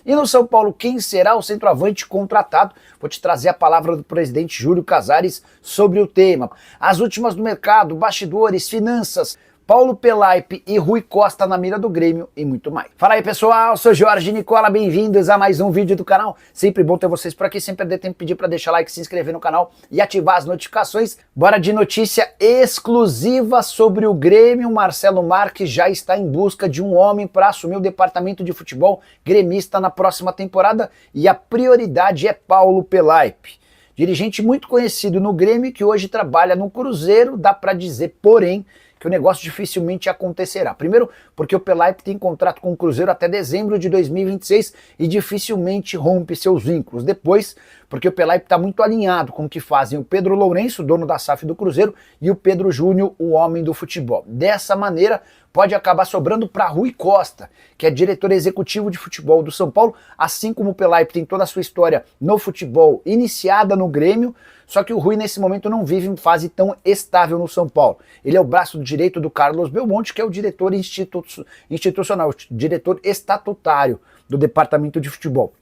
E no São Paulo, quem será o centroavante contratado? Vou te trazer a palavra do presidente Júlio Casares sobre o tema. As últimas do mercado, bastidores, finanças, Paulo Pelaipe e Rui Costa na mira do Grêmio e muito mais. Fala aí pessoal, sou Jorge Nicola, bem-vindos a mais um vídeo do canal. Sempre bom ter vocês por aqui, sem perder tempo, pedir para deixar like, se inscrever no canal e ativar as notificações. Bora de notícia exclusiva sobre o Grêmio. Marcelo Marques já está em busca de um homem para assumir o departamento de futebol gremista na próxima temporada e a prioridade é Paulo Pelaipe. Dirigente muito conhecido no Grêmio que hoje trabalha no Cruzeiro, dá para dizer, porém, que o negócio dificilmente acontecerá. Primeiro, porque o Pelaipe tem contrato com o Cruzeiro até dezembro de 2026 e dificilmente rompe seus vínculos. Depois, porque o Pelaipe está muito alinhado com o que fazem o Pedro Lourenço, dono da SAF do Cruzeiro, e o Pedro Júnior, o homem do futebol. Dessa maneira, pode acabar sobrando para Rui Costa, que é diretor executivo de futebol do São Paulo, assim como o Pelaipe tem toda a sua história no futebol iniciada no Grêmio, só que o Rui nesse momento não vive em fase tão estável no São Paulo. Ele é o braço direito do Carlos Belmonte, que é o diretor institucional, o diretor estatutário do departamento de futebol.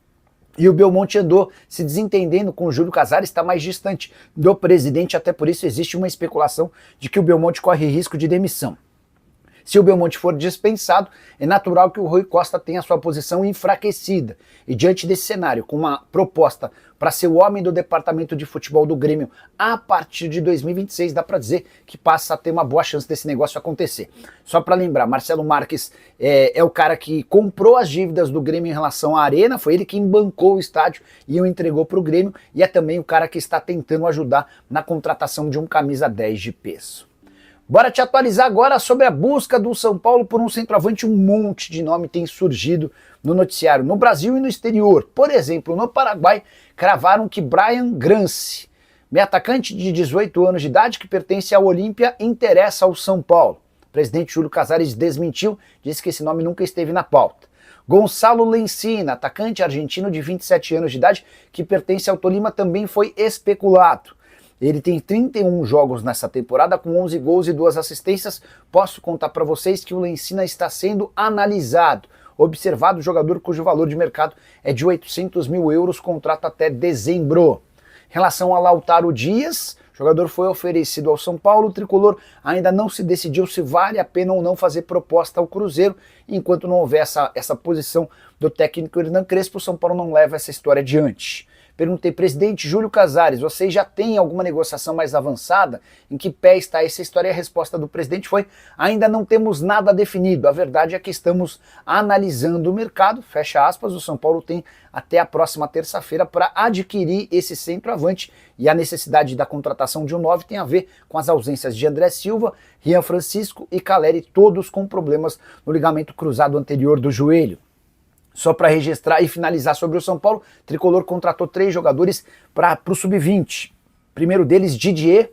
E o Belmonte andou se desentendendo com o Júlio Casares, está mais distante do presidente, até por isso existe uma especulação de que o Belmonte corre risco de demissão. Se o Belmonte for dispensado, é natural que o Rui Costa tenha sua posição enfraquecida. E diante desse cenário, com uma proposta para ser o homem do departamento de futebol do Grêmio a partir de 2026, dá para dizer que passa a ter uma boa chance desse negócio acontecer. Só para lembrar, Marcelo Marques é o cara que comprou as dívidas do Grêmio em relação à Arena, foi ele quem bancou o estádio e o entregou para o Grêmio, e é também o cara que está tentando ajudar na contratação de um camisa 10 de peso. Bora te atualizar agora sobre a busca do São Paulo por um centroavante. Um monte de nome tem surgido no noticiário, no Brasil e no exterior. Por exemplo, no Paraguai, cravaram que Brian Grance, meio atacante de 18 anos de idade que pertence ao Olímpia, interessa ao São Paulo. O presidente Júlio Casares desmentiu, disse que esse nome nunca esteve na pauta. Gonçalo Lencina, atacante argentino de 27 anos de idade que pertence ao Tolima, também foi especulado. Ele tem 31 jogos nessa temporada com 11 gols e 2 assistências. Posso contar para vocês que o Lencina está sendo analisado. Observado, o jogador cujo valor de mercado é de 800 mil euros, contrato até dezembro. Em relação a Lautaro Dias, o jogador foi oferecido ao São Paulo. O tricolor ainda não se decidiu se vale a pena ou não fazer proposta ao Cruzeiro. Enquanto não houver essa posição do técnico Hernan Crespo, o São Paulo não leva essa história adiante. Perguntei, presidente Júlio Casares, vocês já têm alguma negociação mais avançada? Em que pé está essa história? E a resposta do presidente foi, ainda não temos nada definido. A verdade é que estamos analisando o mercado, fecha aspas, o São Paulo tem até a próxima terça-feira para adquirir esse centroavante e a necessidade da contratação de um 9 tem a ver com as ausências de André Silva, Rian Francisco e Caleri, todos com problemas no ligamento cruzado anterior do joelho. Só para registrar e finalizar sobre o São Paulo, o tricolor contratou 3 jogadores para o Sub-20. Primeiro deles, Didier,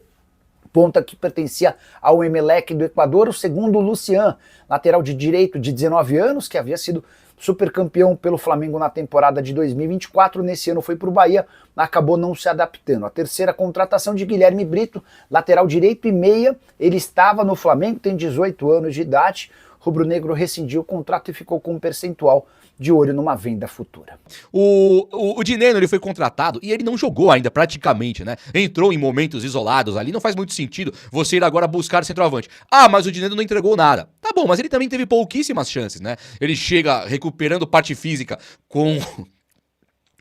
ponta que pertencia ao Emelec do Equador. O segundo, Lucian, lateral de direito de 19 anos, que havia sido supercampeão pelo Flamengo na temporada de 2024. Nesse ano foi para o Bahia, acabou não se adaptando. A terceira contratação de Guilherme Brito, lateral direito e meia. Ele estava no Flamengo, tem 18 anos de idade. O rubro-negro rescindiu o contrato e ficou com um percentual de olho numa venda futura. O Dineno, ele foi contratado e ele não jogou ainda praticamente, né? Entrou em momentos isolados ali, não faz muito sentido você ir agora buscar centroavante. Ah, mas o Dineno não entregou nada. Tá bom, mas ele também teve pouquíssimas chances, né? Ele chega recuperando parte física com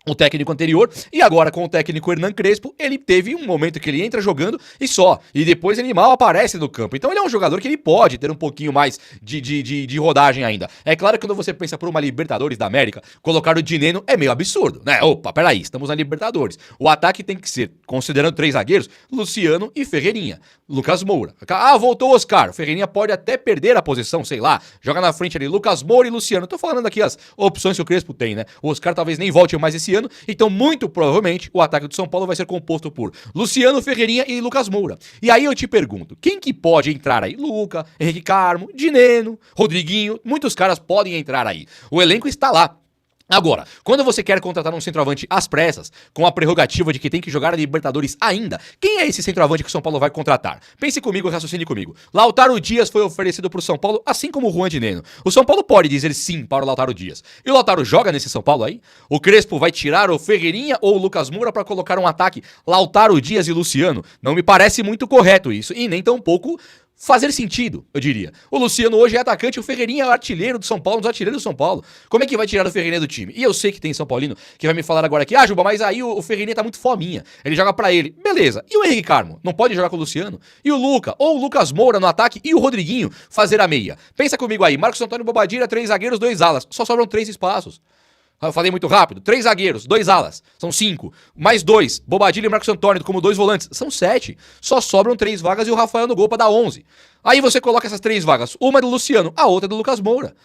o técnico anterior, e agora com o técnico Hernan Crespo, ele teve um momento que ele entra jogando e só, e depois ele mal aparece no campo. Então ele é um jogador que ele pode ter um pouquinho mais de rodagem ainda. É claro que quando você pensa por uma Libertadores da América, colocar o Dineno é meio absurdo, né? Opa, peraí, estamos na Libertadores. O ataque tem que ser, considerando 3 zagueiros, Luciano e Ferreirinha. Lucas Moura. Ah, voltou o Oscar. O Ferreirinha pode até perder a posição, sei lá, joga na frente ali Lucas Moura e Luciano. Tô falando aqui as opções que o Crespo tem, né? O Oscar talvez nem volte mais esse ano, então muito provavelmente o ataque do São Paulo vai ser composto por Luciano, Ferreirinha e Lucas Moura. E aí eu te pergunto, quem que pode entrar aí? Luca, Henrique Carmo, Dineno, Rodriguinho, muitos caras podem entrar aí. O elenco está lá. Agora, quando você quer contratar um centroavante às pressas, com a prerrogativa de que tem que jogar a Libertadores ainda, quem é esse centroavante que o São Paulo vai contratar? Pense comigo, raciocine comigo. Lautaro Dias foi oferecido pro São Paulo, assim como o Juan Dineno. O São Paulo pode dizer sim para o Lautaro Dias. E o Lautaro joga nesse São Paulo aí? O Crespo vai tirar o Ferreirinha ou o Lucas Moura para colocar um ataque Lautaro Dias e Luciano? Não me parece muito correto isso, e nem tão pouco fazer sentido, eu diria. O Luciano hoje é atacante, o Ferreirinha é o artilheiro do São Paulo, um dos artilheiros do São Paulo. Como é que vai tirar o Ferreirinha do time? E eu sei que tem São Paulino que vai me falar agora aqui, Juba, mas aí o Ferreirinha tá muito fominha. Ele joga pra ele. Beleza. E o Henrique Carmo? Não pode jogar com o Luciano? E o Luca? Ou o Lucas Moura no ataque e o Rodriguinho fazer a meia? Pensa comigo aí, Marcos Antônio Bobadilla, 3 zagueiros, 2 alas. Só sobram 3 espaços. Eu falei muito rápido. 3 zagueiros, 2 alas. São 5. Mais 2. Bobadilla e Marcos Antônio como 2 volantes. São 7. Só sobram 3 vagas e o Rafael no gol pra dar 11. Aí você coloca essas 3 vagas. Uma é do Luciano, a outra é do Lucas Moura.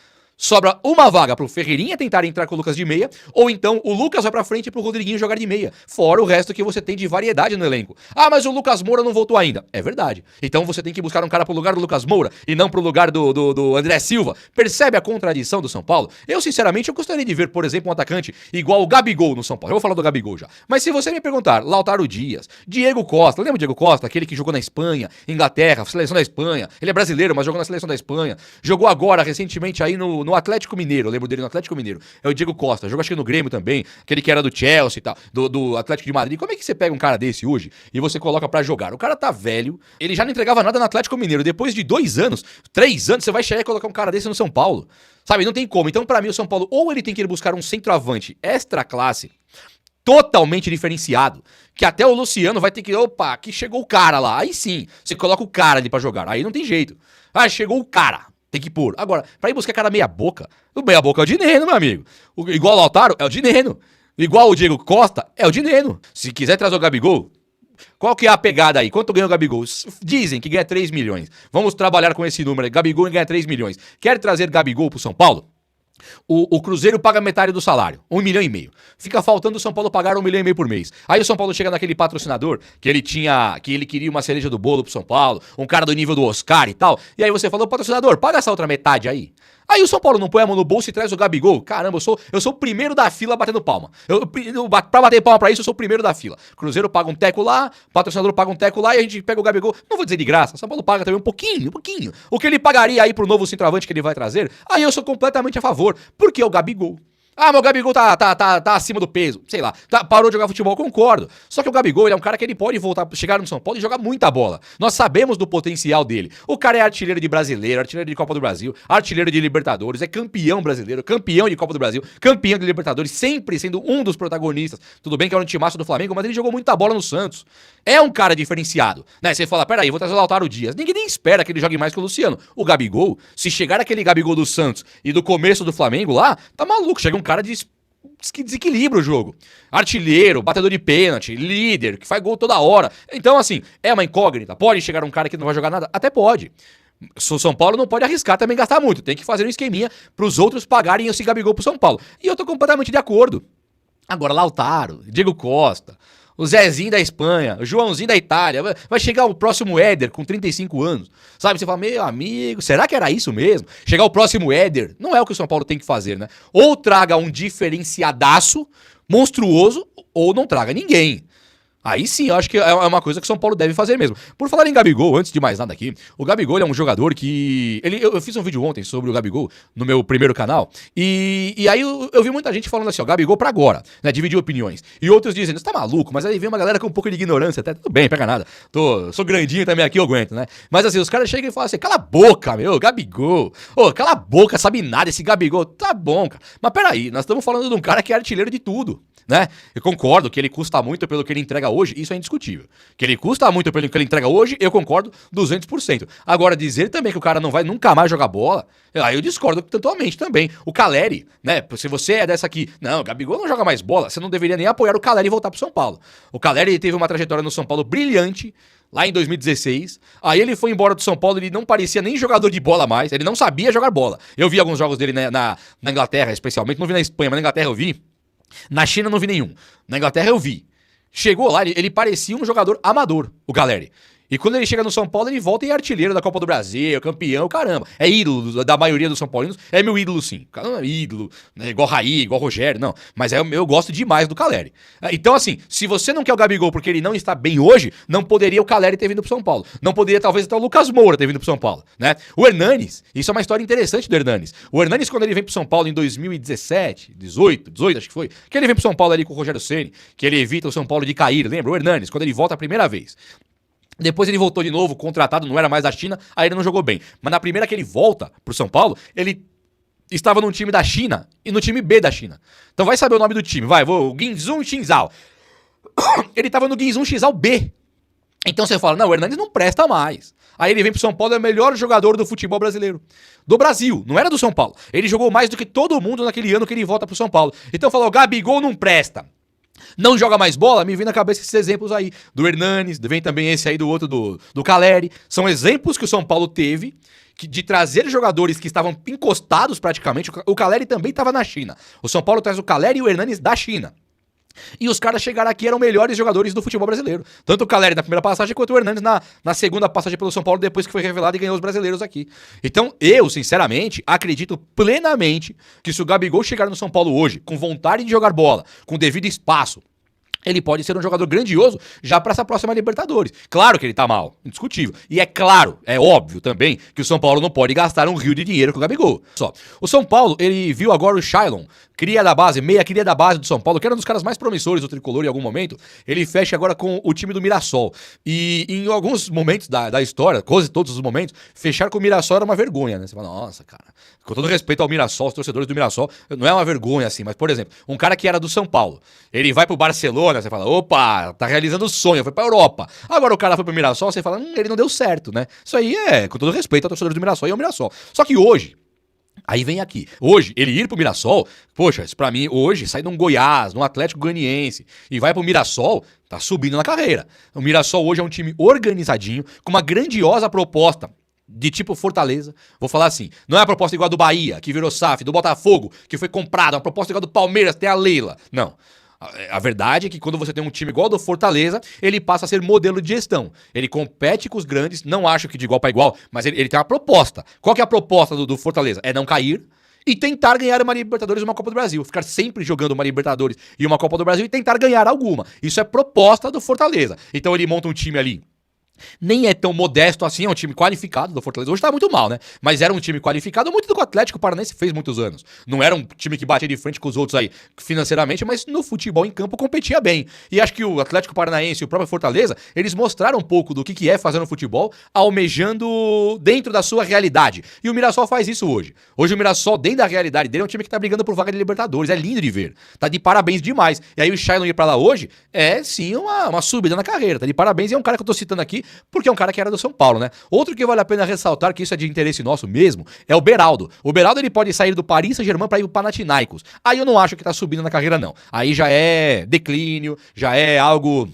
Sobra uma vaga pro Ferreirinha tentar entrar com o Lucas de meia, ou então o Lucas vai pra frente pro Rodriguinho jogar de meia. Fora o resto que você tem de variedade no elenco. Ah, mas o Lucas Moura não voltou ainda. É verdade. Então você tem que buscar um cara pro lugar do Lucas Moura e não pro lugar do André Silva. Percebe a contradição do São Paulo? Eu, sinceramente, eu gostaria de ver, por exemplo, um atacante igual o Gabigol no São Paulo. Eu vou falar do Gabigol já. Mas se você me perguntar, Lautaro Dias, Diego Costa, lembra o Diego Costa? Aquele que jogou na Espanha, Inglaterra, seleção da Espanha. Ele é brasileiro, mas jogou na seleção da Espanha. Jogou agora, recentemente, aí no Atlético Mineiro. Eu lembro dele no Atlético Mineiro. É o Diego Costa. Jogou acho que no Grêmio também. Aquele que era do Chelsea e tal. Do Atlético de Madrid. Como é que você pega um cara desse hoje e você coloca pra jogar? O cara tá velho. Ele já não entregava nada no Atlético Mineiro. Depois de 2 anos, 3 anos, você vai chegar e colocar um cara desse no São Paulo. Sabe? Não tem como. Então, pra mim, o São Paulo, ou ele tem que ir buscar um centroavante extra classe, totalmente diferenciado, que até o Luciano vai ter que... Opa, aqui chegou o cara lá. Aí sim, você coloca o cara ali pra jogar. Aí não tem jeito. Ah, chegou o cara. Tem que pôr. Agora, pra ir buscar cara meia boca, o meia boca é o Dineno, meu amigo. Igual o Lautaro, é o Dineno. Igual o Diego Costa, é o Dineno. Se quiser trazer o Gabigol, qual que é a pegada aí? Quanto ganha o Gabigol? Dizem que ganha 3 milhões. Vamos trabalhar com esse número aí. Gabigol ganha 3 milhões. Quer trazer Gabigol pro São Paulo? O Cruzeiro paga metade do salário, 1,5 milhão. Fica faltando o São Paulo pagar 1,5 milhão por mês. Aí o São Paulo chega naquele patrocinador que ele queria uma cereja do bolo pro São Paulo, um cara do nível do Oscar e tal. E aí você falou, patrocinador, paga essa outra metade aí. Aí o São Paulo não põe a mão no bolso e traz o Gabigol. Caramba, eu sou o primeiro da fila batendo palma. Pra bater palma pra isso, eu sou o primeiro da fila. Cruzeiro paga um teco lá, patrocinador paga um teco lá e a gente pega o Gabigol. Não vou dizer de graça, São Paulo paga também um pouquinho. O que ele pagaria aí pro novo centroavante que ele vai trazer, aí eu sou completamente a favor. Porque é o Gabigol. Ah, mas o Gabigol tá acima do peso, sei lá, parou de jogar futebol, concordo. Só que o Gabigol, ele é um cara que ele pode voltar, chegar no São Paulo e jogar muita bola. Nós sabemos do potencial dele. O cara é artilheiro de brasileiro, artilheiro de Copa do Brasil, artilheiro de Libertadores, é campeão brasileiro, campeão de Copa do Brasil, campeão de Libertadores, sempre sendo um dos protagonistas. Tudo bem que é um timaço do Flamengo, mas ele jogou muita bola no Santos. É um cara diferenciado, né? Você fala, peraí, vou trazer o Lautaro Dias. Ninguém nem espera que ele jogue mais que o Luciano. O Gabigol, se chegar aquele Gabigol do Santos e do começo do Flamengo lá, tá maluco, chega um cara que desequilibra o jogo. Artilheiro, batedor de pênalti, líder, que faz gol toda hora. Então, assim, é uma incógnita. Pode chegar um cara que não vai jogar nada? Até pode. O São Paulo não pode arriscar também gastar muito. Tem que fazer um esqueminha pros outros pagarem esse Gabigol pro São Paulo. E eu tô completamente de acordo. Agora, Lautaro, Diego Costa, o Zezinho da Espanha, o Joãozinho da Itália, vai chegar o próximo Éder com 35 anos, sabe? Você fala, meu amigo, será que era isso mesmo? Chegar o próximo Éder, não é o que o São Paulo tem que fazer, né? Ou traga um diferenciadaço, monstruoso, ou não traga ninguém. Aí sim, eu acho que é uma coisa que o São Paulo deve fazer mesmo. Por falar em Gabigol, antes de mais nada aqui, o Gabigol é um jogador que... Eu fiz um vídeo ontem sobre o Gabigol no meu primeiro canal, e aí eu vi muita gente falando assim, ó, Gabigol pra agora, né, dividir opiniões. E outros dizendo, você tá maluco? Mas aí vem uma galera com um pouco de ignorância, até tudo bem, pega nada. Sou grandinho também aqui, eu aguento, né? Mas assim, os caras chegam e falam assim, cala a boca, meu, Gabigol. Ô, cala a boca, sabe nada esse Gabigol. Tá bom, cara. Mas peraí, nós estamos falando de um cara que é artilheiro de tudo, né? Eu concordo que ele custa muito pelo que ele entrega hoje, isso é indiscutível. Que ele custa muito pelo que ele entrega hoje, eu concordo 200%. Agora, dizer também que o cara não vai nunca mais jogar bola, aí eu discordo totalmente também. O Caleri, né? Se você é dessa aqui, não, o Gabigol não joga mais bola, você não deveria nem apoiar o Caleri e voltar pro São Paulo. O Caleri teve uma trajetória no São Paulo brilhante, lá em 2016, aí ele foi embora do São Paulo, ele não parecia nem jogador de bola mais, ele não sabia jogar bola. Eu vi alguns jogos dele na Inglaterra, especialmente, não vi na Espanha, mas na Inglaterra eu vi. Na China não vi nenhum. Na Inglaterra eu vi. Chegou lá, ele parecia um jogador amador, o Caleri. E quando ele chega no São Paulo, ele volta e é artilheiro da Copa do Brasil, campeão, caramba. É ídolo da maioria dos São Paulinos. É meu ídolo, sim. Caramba, é ídolo, né? Igual Raí, igual Rogério, não. Mas eu gosto demais do Caleri. Então, assim, se você não quer o Gabigol porque ele não está bem hoje, não poderia o Caleri ter vindo pro São Paulo. Não poderia, talvez, até o Lucas Moura ter vindo pro São Paulo, né? O Hernanes, isso é uma história interessante do Hernanes. O Hernanes, quando ele vem pro São Paulo em 2017, 18, acho que foi, que ele vem pro São Paulo ali com o Rogério Ceni, que ele evita o São Paulo de cair, lembra? O Hernanes, quando ele volta a primeira vez. Depois ele voltou de novo, contratado, não era mais da China, aí ele não jogou bem. Mas na primeira que ele volta pro São Paulo, ele estava no time da China e no time B da China. Então vai saber o nome do time, o Guinzhou Xinzhao. Ele estava no Guinzhou Xinzhao B. Então você fala, não, o Hernanes não presta mais. Aí ele vem pro São Paulo, é o melhor jogador do futebol brasileiro. Do Brasil, não era do São Paulo. Ele jogou mais do que todo mundo naquele ano que ele volta pro São Paulo. Então falou, Gabigol não presta. Não joga mais bola, me vem na cabeça esses exemplos aí, do Hernanes, vem também esse aí do outro, do Caleri. São exemplos que o São Paulo teve de trazer jogadores que estavam encostados praticamente. O Caleri também estava na China. O São Paulo traz o Caleri e o Hernanes da China. E os caras chegaram aqui, eram melhores jogadores do futebol brasileiro. Tanto o Caleri na primeira passagem, quanto o Hernanes na segunda passagem pelo São Paulo, depois que foi revelado e ganhou os brasileiros aqui. Então, eu, sinceramente, acredito plenamente que se o Gabigol chegar no São Paulo hoje, com vontade de jogar bola, com devido espaço, ele pode ser um jogador grandioso já para essa próxima Libertadores. Claro que ele tá mal, indiscutível. E é claro, é óbvio também, que o São Paulo não pode gastar um rio de dinheiro com o Gabigol. Só. O São Paulo, ele viu agora o Shailon, meia cria da base do São Paulo, que era um dos caras mais promissores do tricolor em algum momento. Ele fecha agora com o time do Mirassol. E em alguns momentos da história, quase todos os momentos, fechar com o Mirassol era uma vergonha, né? Você fala, nossa, cara, com todo respeito ao Mirassol, os torcedores do Mirassol, não é uma vergonha assim, mas, por exemplo, um cara que era do São Paulo, ele vai pro Barcelona, você fala, opa, tá realizando o sonho, foi pra Europa. Agora o cara foi pro Mirassol, você fala, ele não deu certo, né? Isso aí é, com todo respeito ao torcedor do Mirassol, e ao Mirassol. Só que hoje, aí vem aqui. Hoje, ele ir pro Mirassol, poxa, isso pra mim, hoje, sai de um Goiás, de um Atlético Goianiense, e vai pro Mirassol, tá subindo na carreira. O Mirassol hoje é um time organizadinho, com uma grandiosa proposta de tipo Fortaleza. Vou falar assim, não é a proposta igual a do Bahia, que virou SAF, do Botafogo, que foi comprado, é uma proposta igual a do Palmeiras, tem a Leila. Não. A verdade é que quando você tem um time igual ao do Fortaleza, ele passa a ser modelo de gestão. Ele compete com os grandes, não acho que de igual para igual, mas ele tem uma proposta. Qual que é a proposta do Fortaleza? É não cair e tentar ganhar uma Libertadores e uma Copa do Brasil. Ficar sempre jogando uma Libertadores e uma Copa do Brasil e tentar ganhar alguma. Isso é proposta do Fortaleza. Então ele monta um time ali. Nem é tão modesto assim, é um time qualificado do Fortaleza. Hoje tá muito mal, né? Mas era um time qualificado, muito do que o Atlético Paranaense fez muitos anos. Não era um time que batia de frente com os outros aí financeiramente, mas no futebol em campo competia bem. E acho que o Atlético Paranaense e o próprio Fortaleza, eles mostraram um pouco do que é fazer no futebol, almejando dentro da sua realidade. E o Mirassol faz isso hoje. Hoje o Mirassol, dentro da realidade dele, é um time que tá brigando por vaga de Libertadores. É lindo de ver. Tá de parabéns demais. E aí o Shailon ir pra lá hoje é sim uma subida na carreira. Tá de parabéns. E é um cara que eu tô citando aqui porque é um cara que era do São Paulo, né? Outro que vale a pena ressaltar, que isso é de interesse nosso mesmo, é o Beraldo. O Beraldo, ele pode sair do Paris Saint-Germain para ir pro Panathinaikos. Aí eu não acho que tá subindo na carreira, não. Aí já é declínio, já é algo...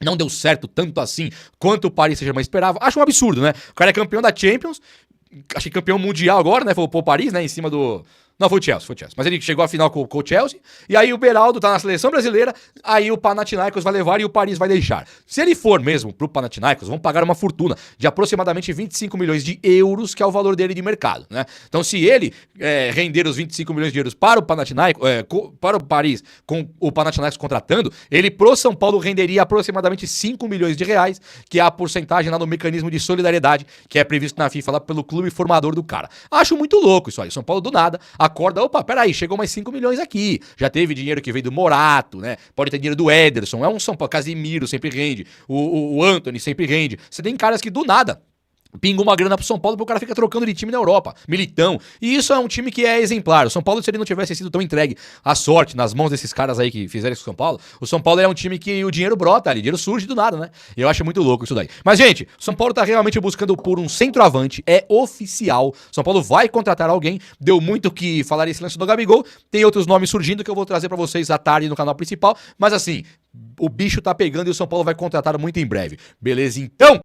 Não deu certo tanto assim quanto o Paris Saint-Germain esperava. Acho um absurdo, né? O cara é campeão da Champions, acho que campeão mundial agora, né? Foi o Paris, né? Em cima do... Não, foi o Chelsea. Mas ele chegou à final com o Chelsea. E aí o Beraldo tá na seleção brasileira. Aí o Panathinaikos vai levar e o Paris vai deixar. Se ele for mesmo pro Panathinaikos, vão pagar uma fortuna de aproximadamente 25 milhões de euros, que é o valor dele de mercado, né? Então se ele render os 25 milhões de euros para o Panathinaikos, para o Paris, com o Panathinaikos contratando, ele pro São Paulo renderia aproximadamente 5 milhões de reais, que é a porcentagem lá no mecanismo de solidariedade, que é previsto na FIFA lá pelo clube formador do cara. Acho muito louco isso aí. São Paulo do nada acorda, opa, peraí, chegou mais 5 milhões aqui. Já teve dinheiro que veio do Morato, né? Pode ter dinheiro do Ederson, é um São Paulo, Casimiro sempre rende, o Antony sempre rende. Você tem caras que do nada pinga uma grana pro São Paulo, porque o cara fica trocando de time na Europa, Militão. E isso é um time que é exemplar. O São Paulo, se ele não tivesse sido tão entregue à sorte nas mãos desses caras aí que fizeram isso com o São Paulo, o São Paulo é um time que o dinheiro brota ali, o dinheiro surge do nada, né? E eu acho muito louco isso daí. Mas, gente, o São Paulo tá realmente buscando por um centroavante, é oficial. São Paulo vai contratar alguém, deu muito que falar esse lance do Gabigol, tem outros nomes surgindo que eu vou trazer pra vocês à tarde no canal principal, mas assim, o bicho tá pegando e o São Paulo vai contratar muito em breve. Beleza, então?